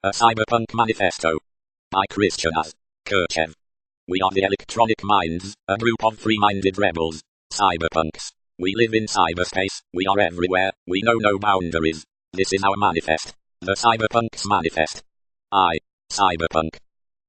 A Cyberpunk Manifesto. By Kirtchev. We are the Electronic Minds, a group of free-minded rebels. Cyberpunks. We live in cyberspace, we are everywhere, we know no boundaries. This is our manifest. The Cyberpunks Manifest. Cyberpunk.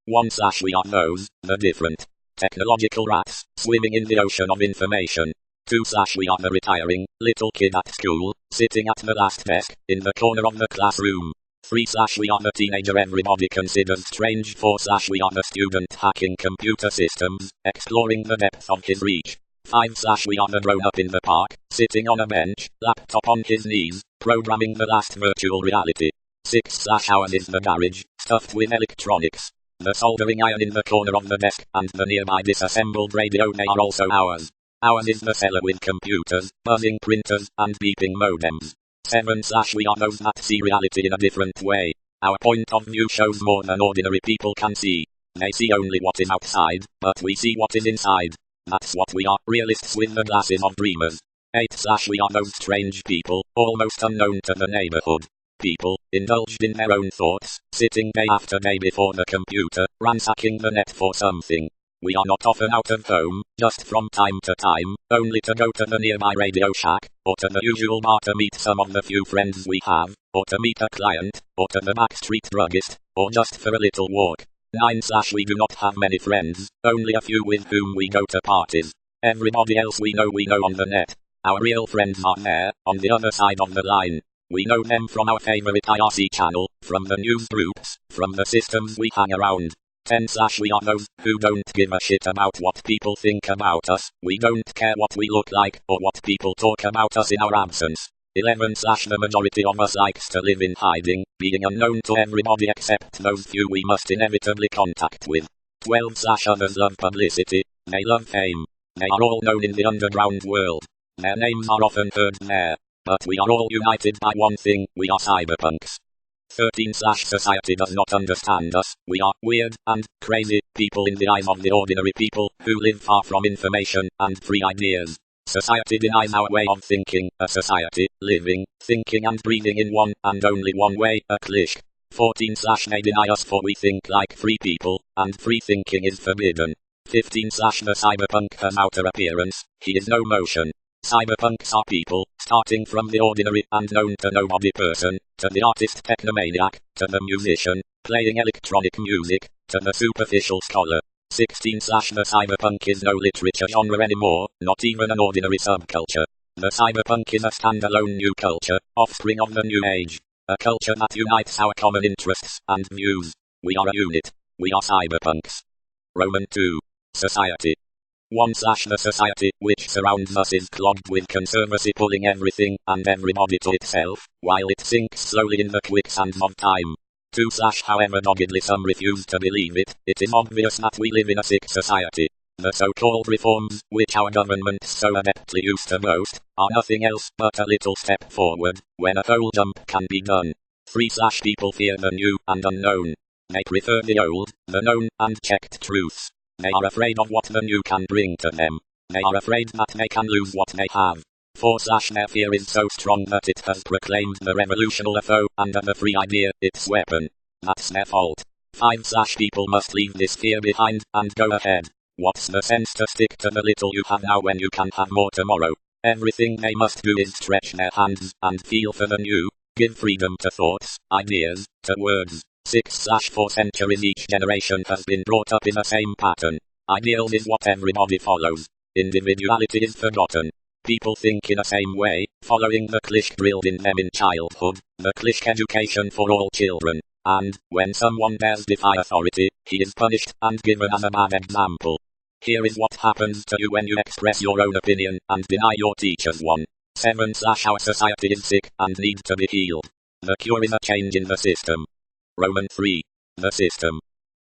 1. We are those, the different. Technological rats, swimming in the ocean of information. 2. We are the retiring, little kid at school, sitting at the last desk, in the corner of the classroom. 3. We are the teenager everybody considers strange. 4. We are the student hacking computer systems, exploring the depth of his reach. 5. We are the grown-up in the park, sitting on a bench, laptop on his knees, programming the last virtual reality. 6. Ours is the garage, stuffed with electronics. The soldering iron in the corner of the desk, and the nearby disassembled radio, they are also ours. Ours is the cellar with computers, buzzing printers, and beeping modems. 7. We are those that see reality in a different way. Our point of view shows more than ordinary people can see. They see only what is outside, but we see what is inside. That's what we are, realists with the glasses of dreamers. 8. We are those strange people, almost unknown to the neighborhood. People, indulged in their own thoughts, sitting day after day before the computer, ransacking the net for something. We are not often out of home, just from time to time, only to go to the nearby Radio Shack, or to the usual bar to meet some of the few friends we have, or to meet a client, or to the backstreet druggist, or just for a little walk. 9. We do not have many friends, only a few with whom we go to parties. Everybody else we know on the net. Our real friends are there, on the other side of the line. We know them from our favorite IRC channel, from the news groups, from the systems we hang around. 10. We are those who don't give a shit about what people think about us. We don't care what we look like, or what people talk about us in our absence. 11. The majority of us likes to live in hiding, being unknown to everybody except those few we must inevitably contact with. 12. Others love publicity. They love fame. They are all known in the underground world. Their names are often heard there. But we are all united by one thing, we are cyberpunks. 13. Society does not understand us. We are weird and crazy people in the eyes of the ordinary people who live far from information and free ideas. Society denies our way of thinking, a society, living, thinking and breathing in one and only one way, a cliché. 14. They deny us for we think like free people, and free thinking is forbidden. 15. The cyberpunk has outer appearance, he is no motion. Cyberpunks are people, starting from the ordinary and known to nobody person, to the artist technomaniac, to the musician, playing electronic music, to the superficial scholar. 16. The cyberpunk is no literature genre anymore, not even an ordinary subculture. The cyberpunk is a standalone new culture, offspring of the new age. A culture that unites our common interests and views. We are a unit. We are cyberpunks. Roman 2. Society. 1. The society which surrounds us is clogged with conservacy pulling everything and everybody to itself, while it sinks slowly in the quicksands of time. 2. However doggedly some refuse to believe it, it is obvious that we live in a sick society. The so-called reforms, which our government so adeptly used to boast, are nothing else but a little step forward, when a whole jump can be done. 3. People fear the new and unknown. They prefer the old, the known and checked truths. They are afraid of what the new can bring to them. They are afraid that they can lose what they have. 4. Their fear is so strong that it has proclaimed the revolution a foe, and the free idea its weapon. That's their fault. 5. People must leave this fear behind, and go ahead. What's the sense to stick to the little you have now when you can have more tomorrow? Everything they must do is stretch their hands, and feel for the new. Give freedom to thoughts, ideas, to words. 6. For centuries each generation has been brought up in the same pattern. Ideals is what everybody follows. Individuality is forgotten. People think in the same way, following the cliché drilled in them in childhood, the cliché education for all children. And, when someone dares defy authority, he is punished and given as a bad example. Here is what happens to you when you express your own opinion and deny your teachers one. 7. Our society is sick and needs to be healed. The cure is a change in the system. Roman 3. The system.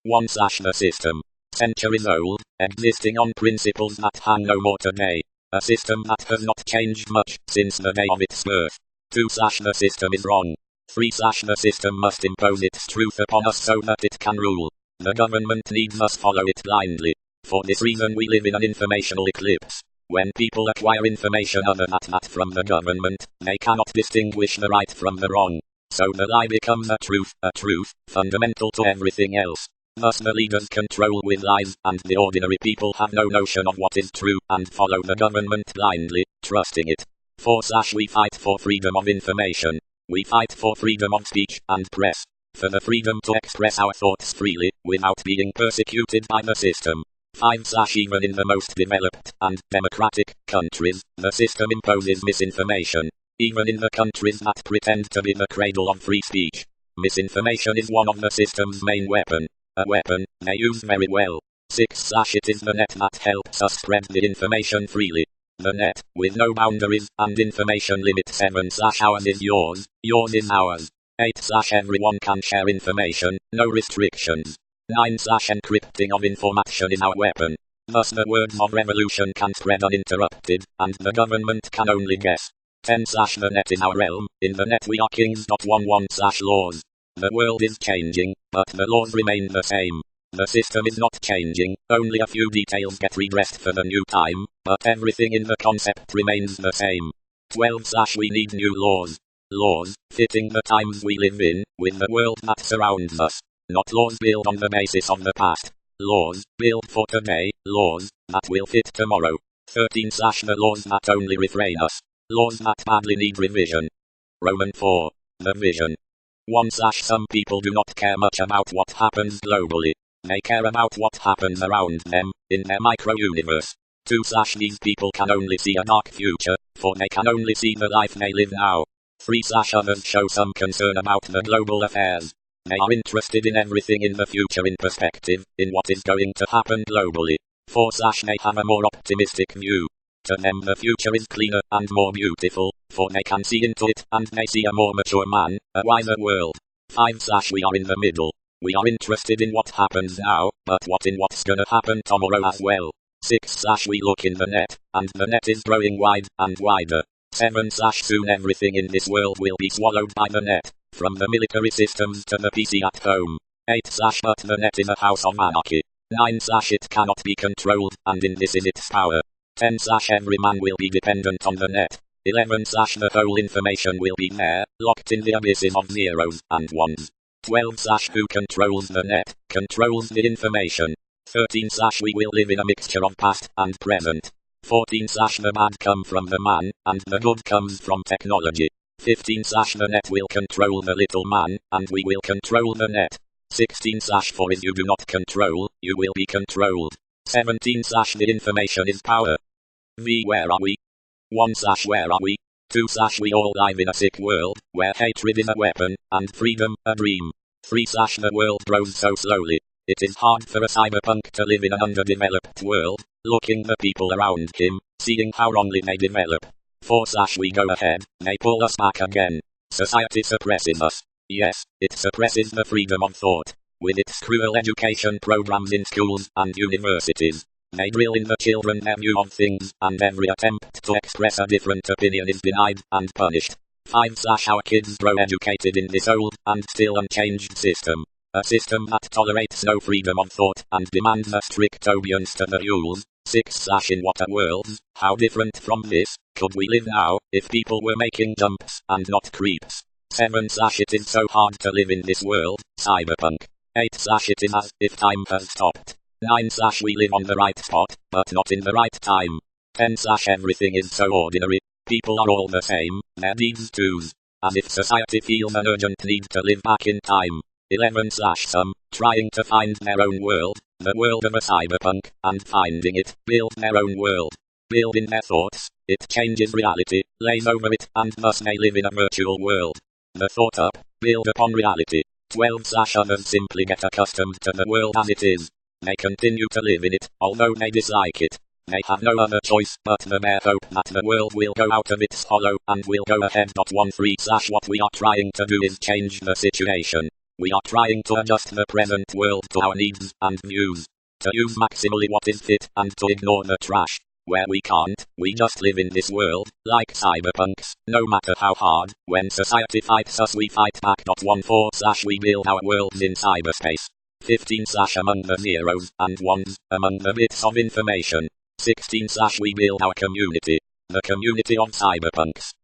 1. The system. Centuries old, existing on principles that hang no more today. A system that has not changed much since the day of its birth. 2. The system is wrong. 3. The system must impose its truth upon us so that it can rule. The government needs us follow it blindly. For this reason we live in an informational eclipse. When people acquire information other than that from the government, they cannot distinguish the right from the wrong. So the lie becomes a truth fundamental to everything else. Thus the leaders control with lies, and the ordinary people have no notion of what is true, and follow the government blindly, trusting it. 4. We fight for freedom of information. We fight for freedom of speech and press. For the freedom to express our thoughts freely, without being persecuted by the system. 5. Even in the most developed and democratic countries, the system imposes misinformation. Even in the countries that pretend to be the cradle of free speech. Misinformation is one of the system's main weapon. A weapon they use very well. 6. It is the net that helps us spread the information freely. The net, with no boundaries and information limit. 7. Ours is yours, yours is ours. 8. Everyone can share information, no restrictions. 9. Encrypting of information is our weapon. Thus the words of revolution can spread uninterrupted, and the government can only guess. 10. The net is our realm, in the net we are kings. 11. Laws. The world is changing, but the laws remain the same. The system is not changing, only a few details get redressed for the new time, but everything in the concept remains the same. 12. We need new laws. Laws, fitting the times we live in, with the world that surrounds us. Not laws built on the basis of the past. Laws, built for today, laws, that will fit tomorrow. 13. The laws that only refrain us. Laws that badly need revision. Roman 4. The vision. 1. Some people do not care much about what happens globally. They care about what happens around them, in their micro-universe. 2. These people can only see a dark future, for they can only see the life they live now. 3. Others show some concern about the global affairs. They are interested in everything in the future in perspective, in what is going to happen globally. 4. They have a more optimistic view. To them the future is cleaner and more beautiful, for they can see into it and they see a more mature man, a wiser world. 5. We are in the middle. We are interested in what happens now, but what in what's gonna happen tomorrow as well. 6. We look in the net, and the net is growing wide and wider. 7. Soon everything in this world will be swallowed by the net, from the military systems to the PC at home. 8. But the net is a house of anarchy. 9. It cannot be controlled, and in this is its power. 10. Every man will be dependent on the net. 11. The whole information will be there, locked in the abysses of zeros and ones. 12. Who controls the net, controls the information. 13. We will live in a mixture of past and present. 14. The bad come from the man, and the good comes from technology. 15. The net will control the little man, and we will control the net. 16. For if you do not control, you will be controlled. 17. The information is power. Where are we? 1. Where are we? 2. We all live in a sick world, where hatred is a weapon, and freedom, a dream. 3. The world grows so slowly. It is hard for a cyberpunk to live in an underdeveloped world, looking the people around him, seeing how wrongly they develop. 4. We go ahead, they pull us back again. Society suppresses us. Yes, it suppresses the freedom of thought. With its cruel education programs in schools and universities. They drill in the children their view of things, and every attempt to express a different opinion is denied and punished. 5. Our kids grow educated in this old and still unchanged system. A system that tolerates no freedom of thought and demands a strict obedience to the rules. 6. In what a worlds, how different from this, could we live now, if people were making jumps and not creeps. 7. It is so hard to live in this world, cyberpunk. 8. It is as if time has stopped. 9. We live on the right spot, but not in the right time. 10. Everything is so ordinary, people are all the same, their deeds too. As if society feels an urgent need to live back in time. 11. Some, trying to find their own world, the world of a cyberpunk, and finding it, build their own world. Build in their thoughts, it changes reality, lays over it, and thus they live in a virtual world. The thought up, build upon reality. 12. Others simply get accustomed to the world as it is. They continue to live in it, although they dislike it. They have no other choice but the bare hope that the world will go out of its hollow and will go ahead. 13. What we are trying to do is change the situation. We are trying to adjust the present world to our needs and views. To use maximally what is fit and to ignore the trash. Where we can't, we just live in this world, like cyberpunks, no matter how hard. When society fights us we fight back. 14. We build our worlds in cyberspace. 15. Among the zeros and ones, among the bits of information. 16. We build our community. The community of cyberpunks.